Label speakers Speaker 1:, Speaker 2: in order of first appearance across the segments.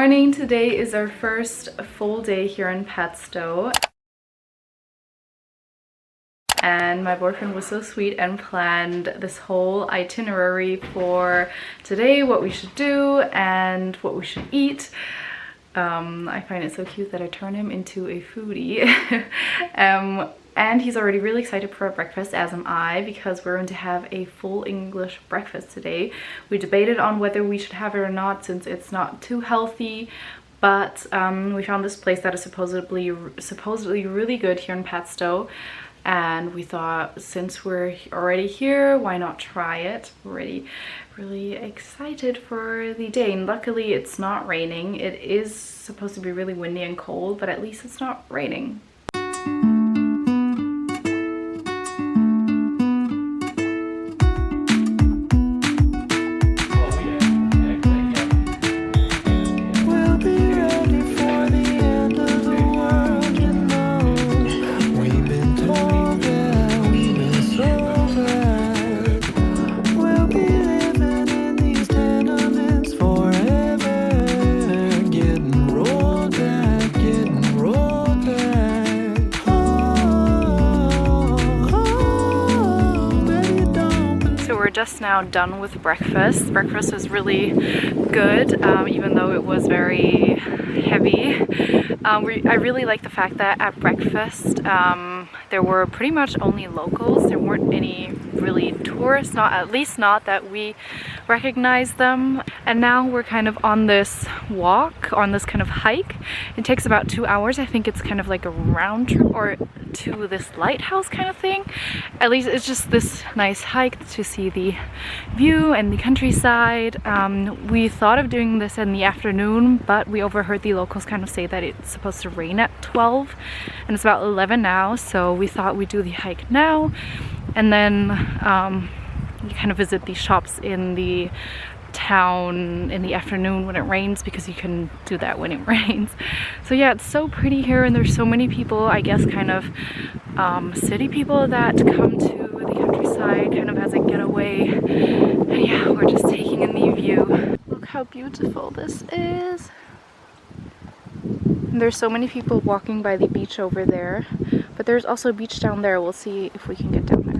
Speaker 1: morning. Today is our first full day here in Padstow. And my boyfriend was so sweet and planned this whole itinerary for today, what we should do and what we should eat. I find it so cute that I turn him into a foodie. And he's already really excited for our breakfast, as am I, because we're going to have a full English breakfast today. We debated on whether we should have it or not, since it's not too healthy, but we found this place that is supposedly really good here in Padstow. And we thought, since we're already here, why not try it? We're already really excited for the day, and luckily it's not raining. It is supposed to be really windy and cold, but at least it's not raining. Just now done with breakfast. Breakfast was really good, even though it was very heavy. I really like the fact that at breakfast there were pretty much only locals. There weren't any really tourists, at least not that we recognized them. And now we're kind of on this walk, on this kind of hike. It takes about 2 hours. I think it's kind of like a round trip, or to this lighthouse kind of thing. At least it's just this nice hike to see the view and the countryside. We thought of doing this in the afternoon, but we overheard the locals kind of say that it's supposed to rain at 12, and it's about 11 now, so we thought we'd do the hike now, and then you kind of visit the shops in the town in the afternoon when it rains, because you can do that when it rains. So yeah, it's so pretty here, and there's so many people, I guess kind of city people that come to the countryside kind of as a getaway. And yeah, we're just taking in the view. Look how beautiful this is. And there's so many people walking by the beach over there, but there's also a beach down there. We'll see if we can get down there.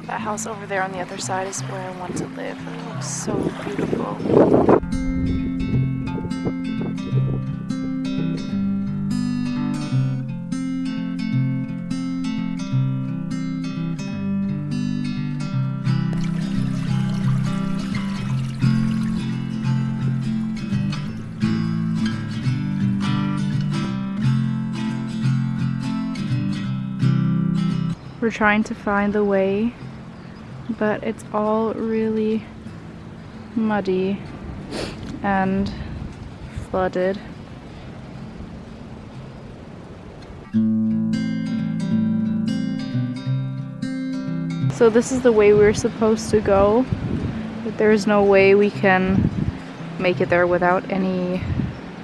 Speaker 1: That house over there on the other side is where I want to live. It looks so beautiful. We're trying to find the way, but it's all really muddy and flooded. So this is the way we're supposed to go, but there's no way we can make it there without any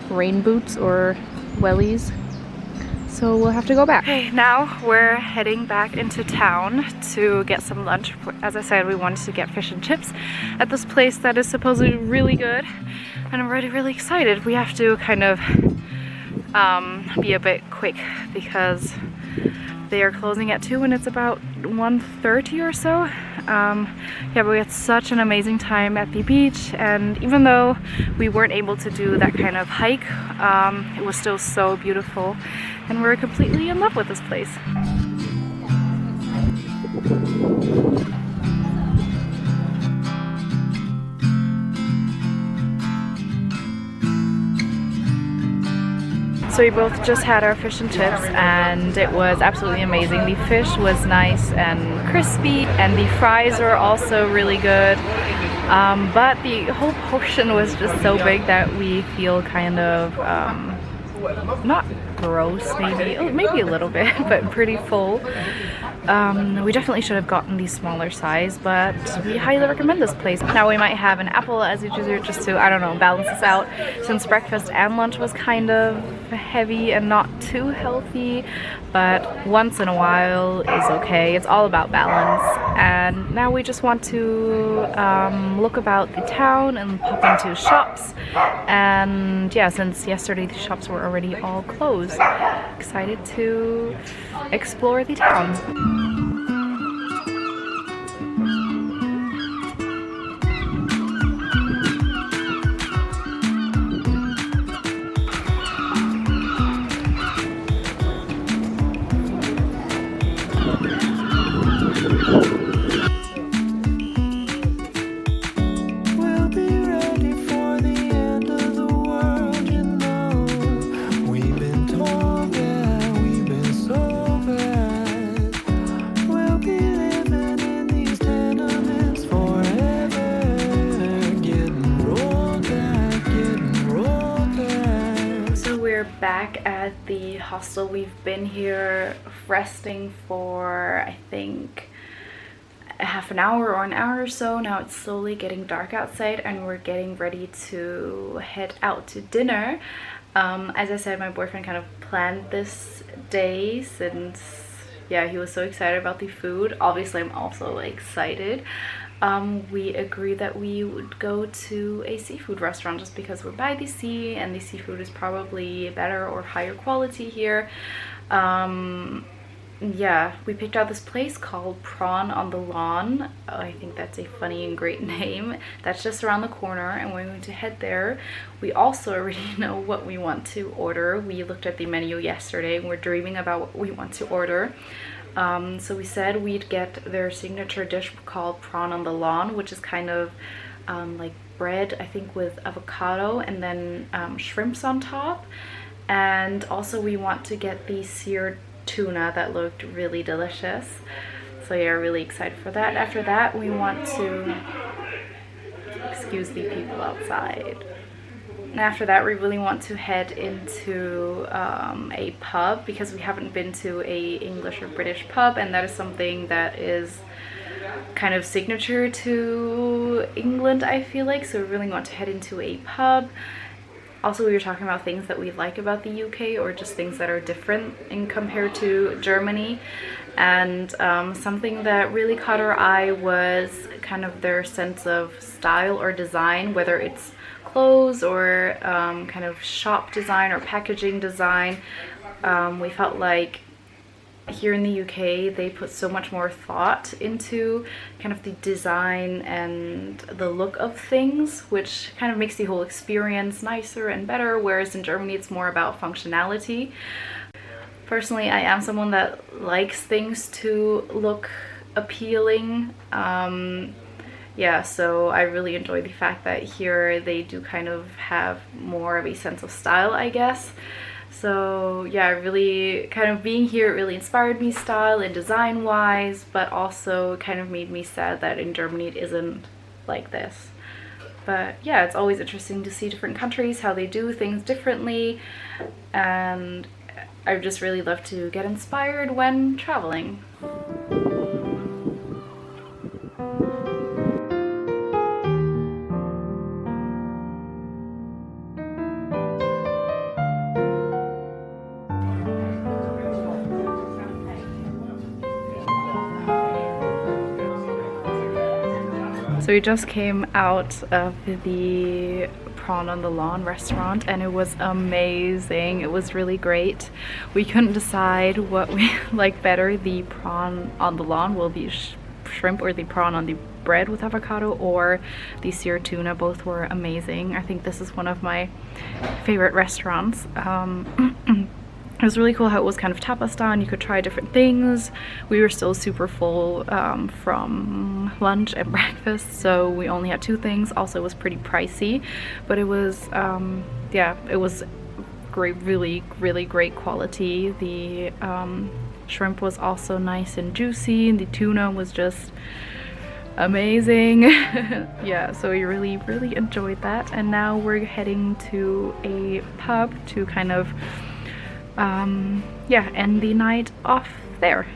Speaker 1: rain boots or wellies. So we'll have to go back. Okay, now we're heading back into town to get some lunch. As I said, we wanted to get fish and chips at this place that is supposedly really good, and I'm already really excited. We have to kind of be a bit quick because they are closing at 2 and it's about 1:30 or so. Yeah, but we had such an amazing time at the beach, and even though we weren't able to do that kind of hike, it was still so beautiful, and we're completely in love with this place. So we both just had our fish and chips, and it was absolutely amazing. The fish was nice and crispy, and the fries were also really good. But the whole portion was just so big that we feel kind of not gross, maybe, oh, maybe a little bit, but pretty full. We definitely should have gotten the smaller size, but we highly recommend this place. Now we might have an apple as a dessert just to, I don't know, balance this out, since breakfast and lunch was kind of heavy and not too healthy, but once in a while is okay. It's all about balance. And now we just want to look about the town and pop into shops. And yeah, since yesterday the shops were already all closed, excited to explore the town. Back at the hostel. We've been here resting for I think half an hour or an hour or so. Now it's slowly getting dark outside and we're getting ready to head out to dinner. As I said, my boyfriend kind of planned this day since, yeah, he was so excited about the food. Obviously I'm also excited. We agreed that we would go to a seafood restaurant just because we're by the sea and the seafood is probably better or higher quality here. Yeah, we picked out this place called Prawn on the Lawn. I think that's a funny and great name. That's just around the corner and we're going to head there. We also already know what we want to order. We looked at the menu yesterday and we're dreaming about what we want to order. So we said we'd get their signature dish called Prawn on the Lawn, which is kind of like bread, I think, with avocado and then shrimps on top. And also we want to get the seared tuna that looked really delicious. So yeah, really excited for that. After that, we want to, excuse the people outside. And after that, we really want to head into a pub because we haven't been to a English or British pub, and that is something that is kind of signature to England, I feel like. So we really want to head into a pub. Also, we were talking about things that we like about the UK or just things that are different in compared to Germany. And something that really caught our eye was kind of their sense of style or design, whether it's clothes or kind of shop design or packaging design. We felt like here in the UK they put so much more thought into kind of the design and the look of things, which kind of makes the whole experience nicer and better, whereas in Germany it's more about functionality. Personally, I am someone that likes things to look appealing. Yeah, so I really enjoy the fact that here they do kind of have more of a sense of style, I guess. So yeah, really kind of being here really inspired me style and design wise, but also kind of made me sad that in Germany it isn't like this. But yeah, it's always interesting to see different countries, how they do things differently, and I just really love to get inspired when traveling. So we just came out of the Prawn on the Lawn restaurant and it was amazing. It was really great. We couldn't decide what we like better, the prawn on the lawn, will be shrimp, or the prawn on the bread with avocado, or the seared tuna. Both were amazing. I think this is one of my favorite restaurants. It was really cool how it was kind of tapas style. You could try different things. We were still super full from lunch and breakfast, so we only had 2 things. Also, it was pretty pricey, but it was, yeah, it was great, really great quality. The shrimp was also nice and juicy, and the tuna was just amazing. Yeah, so we really enjoyed that, and now we're heading to a pub to kind of yeah, end the night off there.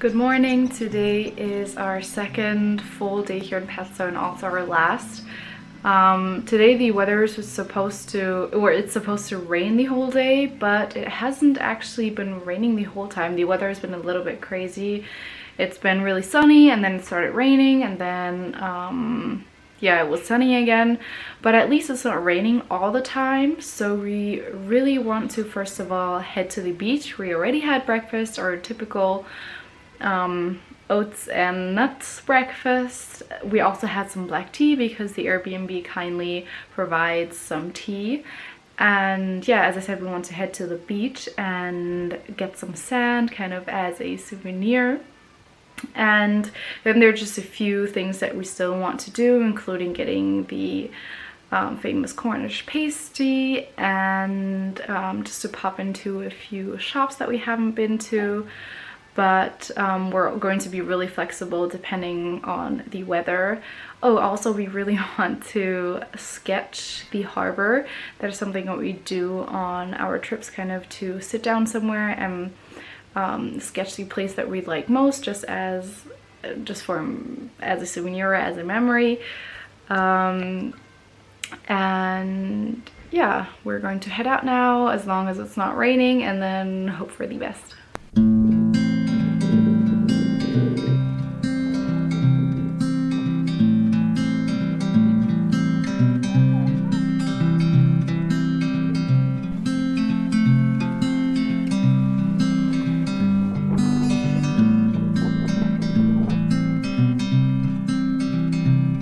Speaker 1: Good morning. Today is our second full day here in Padstow and also our last. Today the weather is supposed to, or it's supposed to rain the whole day, but it hasn't actually been raining the whole time. The weather has been a little bit crazy. It's been really sunny and then it started raining, and then yeah, it was sunny again, but at least it's not raining all the time. So we really want to first of all head to the beach. We already had breakfast, our typical oats and nuts breakfast. We also had some black tea because the Airbnb kindly provides some tea. And yeah, as I said, we want to head to the beach and get some sand kind of as a souvenir. And then there are just a few things that we still want to do, including getting the famous Cornish pasty, and just to pop into a few shops that we haven't been to. But we're going to be really flexible depending on the weather. Oh, also we really want to sketch the harbor. That is something that we do on our trips, kind of to sit down somewhere and sketch the place that we like most, just as a souvenir, as a memory. And yeah, we're going to head out now as long as it's not raining, and then hope for the best.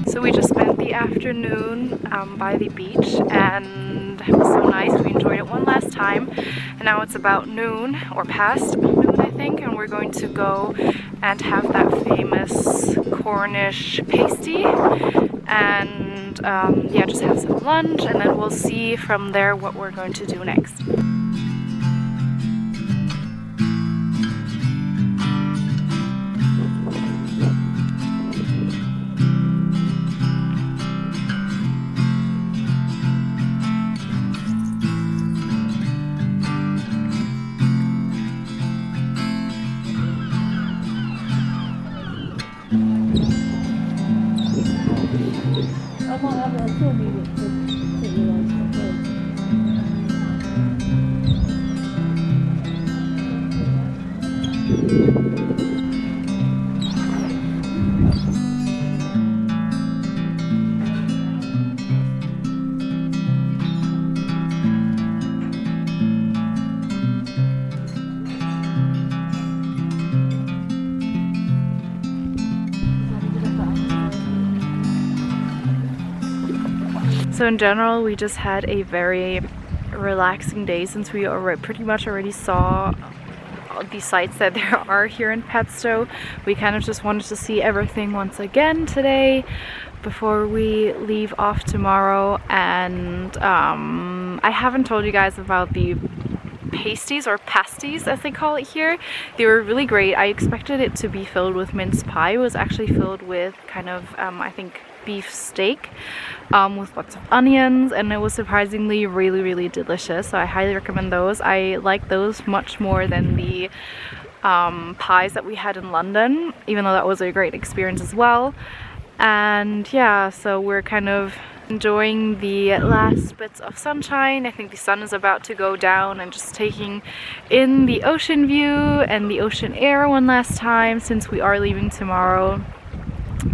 Speaker 1: So we just spent the afternoon by the beach, and it was so nice. We enjoyed it one last time, and now it's about noon, or past noon I think, and we're going to go and have that famous Cornish pasty, and yeah, just have some lunch, and then we'll see from there what we're going to do next. So in general, we just had a very relaxing day since we pretty much already saw the sights that there are here in Padstow. We kind of just wanted to see everything once again today before we leave off tomorrow. And I haven't told you guys about the pasties, or pasties as they call it here. They were really great. I expected it to be filled with mince pie. It was actually filled with kind of I think beef steak with lots of onions, and it was surprisingly really delicious. So I highly recommend those. I like those much more than the pies that we had in London, even though that was a great experience as well. And yeah, so we're kind of enjoying the last bits of sunshine. I think the sun is about to go down, and just taking in the ocean view and the ocean air one last time since we are leaving tomorrow.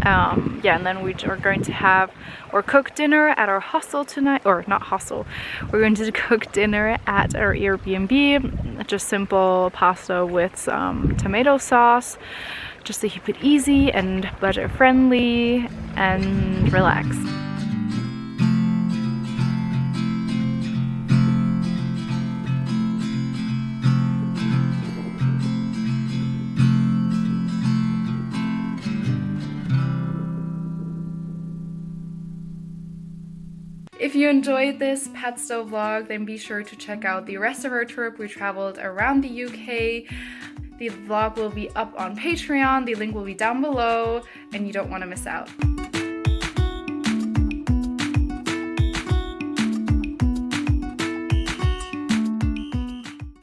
Speaker 1: Yeah, and then we are going to have or cook dinner at our hostel tonight, or not hostel, we're going to cook dinner at our Airbnb. Just simple pasta with some tomato sauce, just to keep it easy and budget friendly and relaxed. If you enjoyed this Padstow vlog, then be sure to check out the rest of our trip. We traveled around the UK. The vlog will be up on Patreon, the link will be down below, and you don't want to miss out.